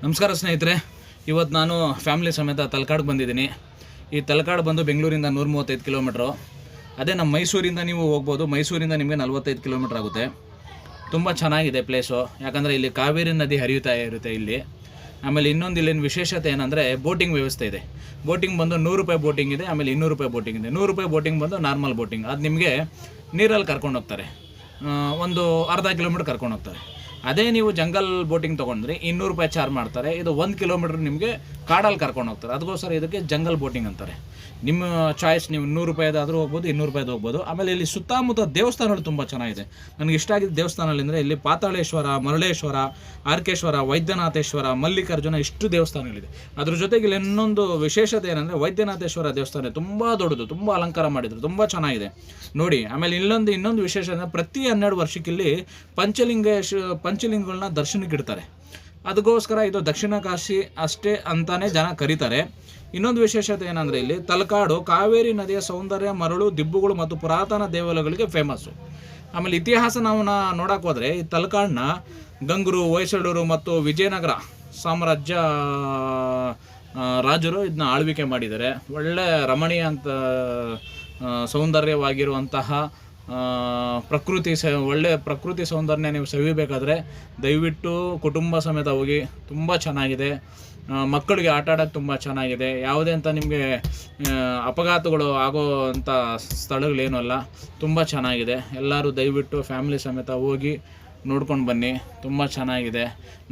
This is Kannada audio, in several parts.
ನಮಸ್ಕಾರ ಸ್ನೇಹಿತರೆ, ಇವತ್ತು ನಾನು ಫ್ಯಾಮಿಲಿ ಸಮೇತ ತಲಕಾಡಿಗೆ ಬಂದಿದ್ದೀನಿ. ಈ ತಲಕಾಡು ಬಂದು ಬೆಂಗಳೂರಿಂದ 135 ಕಿಲೋಮೀಟ್ರು. ಅದೇ ನಮ್ಮ ಮೈಸೂರಿಂದ ನೀವು ಹೋಗ್ಬೋದು. ಮೈಸೂರಿಂದ ನಿಮಗೆ 45 ಕಿಲೋಮೀಟ್ರ್ ಆಗುತ್ತೆ. ತುಂಬ ಚೆನ್ನಾಗಿದೆ ಪ್ಲೇಸು, ಯಾಕಂದರೆ ಇಲ್ಲಿ ಕಾವೇರಿ ನದಿ ಹರಿಯುತ್ತಾ ಇರುತ್ತೆ ಇಲ್ಲಿ. ಆಮೇಲೆ ಇನ್ನೊಂದು ಇಲ್ಲಿನ ವಿಶೇಷತೆ ಏನಂದರೆ ಬೋಟಿಂಗ್ ವ್ಯವಸ್ಥೆ ಇದೆ. ಬೋಟಿಂಗ್ ಬಂದು 100 ರೂಪಾಯಿ ಬೋಟಿಂಗ್ ಇದೆ, ಆಮೇಲೆ 200 ರೂಪಾಯಿ ಬೋಟಿಂಗ್ ಇದೆ. 100 ರೂಪಾಯಿ ಬೋಟಿಂಗ್ ಬಂದು ನಾರ್ಮಲ್ ಬೋಟಿಂಗ್, ಅದು ನಿಮಗೆ ನೀರಲ್ಲಿ ಕರ್ಕೊಂಡು ಹೋಗ್ತಾರೆ, ಒಂದು ಅರ್ಧ ಕಿಲೋಮೀಟ್ರ್ ಕರ್ಕೊಂಡು ಹೋಗ್ತಾರೆ. ಅದೇ ನೀವು ಜಂಗಲ್ ಬೋಟಿಂಗ್ ತೊಗೊಂಡ್ರೆ 200 ರೂಪಾಯಿ ಚಾರ್ಜ್ ಮಾಡ್ತಾರೆ. ಇದು 1 ಕಿಲೋಮೀಟ್ರ್ ನಿಮಗೆ ಕಾಡಲ್ಲಿ ಕರ್ಕೊಂಡು ಹೋಗ್ತಾರೆ. ಅದಕ್ಕೋಸ್ಕರ ಇದಕ್ಕೆ ಜಂಗಲ್ ಬೋಟಿಂಗ್ ಅಂತಾರೆ. ನಿಮ್ಮ ಚಾಯ್ಸ್, ನೀವು 100 ರೂಪಾಯಿದಾದರೂ ಹೋಗ್ಬೋದು, 200 ರೂಪಾಯಿದು ಹೋಗ್ಬೋದು. ಆಮೇಲೆ ಇಲ್ಲಿ ಸುತ್ತಮುತ್ತ ದೇವಸ್ಥಾನಗಳು ತುಂಬ ಚೆನ್ನಾಗಿದೆ. ನನಗೆ ಇಷ್ಟ ಆಗಿದ್ದ ದೇವಸ್ಥಾನಗಳಿಂದರೆ ಇಲ್ಲಿ ಪಾತಾಳೇಶ್ವರ, ಮರಳೇಶ್ವರ, ಆರ್ಕೇಶ್ವರ, ವೈದ್ಯನಾಥೇಶ್ವರ, ಮಲ್ಲಿಕಾರ್ಜುನ, ಇಷ್ಟು ದೇವಸ್ಥಾನಗಳಿದೆ. ಅದ್ರ ಜೊತೆಗೆ ಇಲ್ಲಿ ಇನ್ನೊಂದು ವಿಶೇಷತೆ ಏನಂದರೆ ವೈದ್ಯನಾಥೇಶ್ವರ ದೇವಸ್ಥಾನ ತುಂಬ ದೊಡ್ಡದು, ತುಂಬ ಅಲಂಕಾರ ಮಾಡಿದರು, ತುಂಬ ಚೆನ್ನಾಗಿದೆ ನೋಡಿ. ಆಮೇಲೆ ಇನ್ನೊಂದು ವಿಶೇಷ ಅಂದರೆ ಪ್ರತಿ 12 ವರ್ಷಕ್ಕೆ ಇಲ್ಲಿ ಪಂಚಲಿಂಗಗಳನ್ನ ದರ್ಶನಕ್ಕೆ ಇಡ್ತಾರೆ. ಅದಕ್ಕೋಸ್ಕರ ಇದು ದಕ್ಷಿಣ ಕಾಶಿ ಅಷ್ಟೇ ಅಂತಾನೆ ಜನ ಕರೀತಾರೆ. ಇನ್ನೊಂದು ವಿಶೇಷತೆ ಏನಂದರೆ ಇಲ್ಲಿ ತಲಕಾಡು ಕಾವೇರಿ ನದಿಯ ಸೌಂದರ್ಯ, ಮರಳು, ದಿಬ್ಬುಗಳು ಮತ್ತು ಪುರಾತನ ದೇವಾಲಯಗಳಿಗೆ ಫೇಮಸ್ಸು. ಆಮೇಲೆ ಇತಿಹಾಸ ನಾವು ನೋಡೋಕೆ ಹೋದರೆ ಈ ತಲಕಾಡನ್ನ ಗಂಗರು, ಹೊಯ್ಸಳರು ಮತ್ತು ವಿಜಯನಗರ ಸಾಮ್ರಾಜ್ಯ ರಾಜರು ಇದನ್ನ ಆಳ್ವಿಕೆ ಮಾಡಿದ್ದಾರೆ. ಒಳ್ಳೆ ರಮಣೀಯ ಅಂತ ಸೌಂದರ್ಯವಾಗಿರುವಂತಹ ಒಳ್ಳೆಯ ಪ್ರಕೃತಿ ಸೌಂದರ್ಯ ನೀವು ಸವಿಬೇಕಾದ್ರೆ ದಯವಿಟ್ಟು ಕುಟುಂಬ ಸಮೇತ ಹೋಗಿ. ತುಂಬ ಚೆನ್ನಾಗಿದೆ, ಮಕ್ಕಳಿಗೆ ಆಟ ಆಡೋಕ್ಕೆ ತುಂಬ ಚೆನ್ನಾಗಿದೆ. ಯಾವುದೇ ಅಂತ ನಿಮಗೆ ಅಪಘಾತಗಳು ಆಗೋ ಅಂಥ ಸ್ಥಳಗಳೇನೂ ಅಲ್ಲ, ತುಂಬ ಚೆನ್ನಾಗಿದೆ. ಎಲ್ಲರೂ ದಯವಿಟ್ಟು ಫ್ಯಾಮಿಲಿ ಸಮೇತ ಹೋಗಿ ನೋಡ್ಕೊಂಡು ಬನ್ನಿ, ತುಂಬ ಚೆನ್ನಾಗಿದೆ.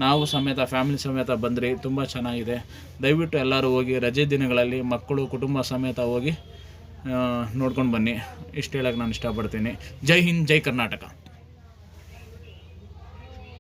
ನಾವು ಸಮೇತ ಫ್ಯಾಮಿಲಿ ಸಮೇತ ಬಂದ್ರಿ, ತುಂಬ ಚೆನ್ನಾಗಿದೆ. ದಯವಿಟ್ಟು ಎಲ್ಲರೂ ಹೋಗಿ ರಜೆ ದಿನಗಳಲ್ಲಿ ಮಕ್ಕಳು ಕುಟುಂಬ ಸಮೇತ ಹೋಗಿ ನೋಡ್ಕೊಂಡು ಬನ್ನಿ. ಇಷ್ಟು ಹೇಳೋಕ್ಕೆ ನಾನು ಇಷ್ಟಪಡ್ತೀನಿ. ಜೈ ಹಿಂದ್, ಜೈ ಕರ್ನಾಟಕ.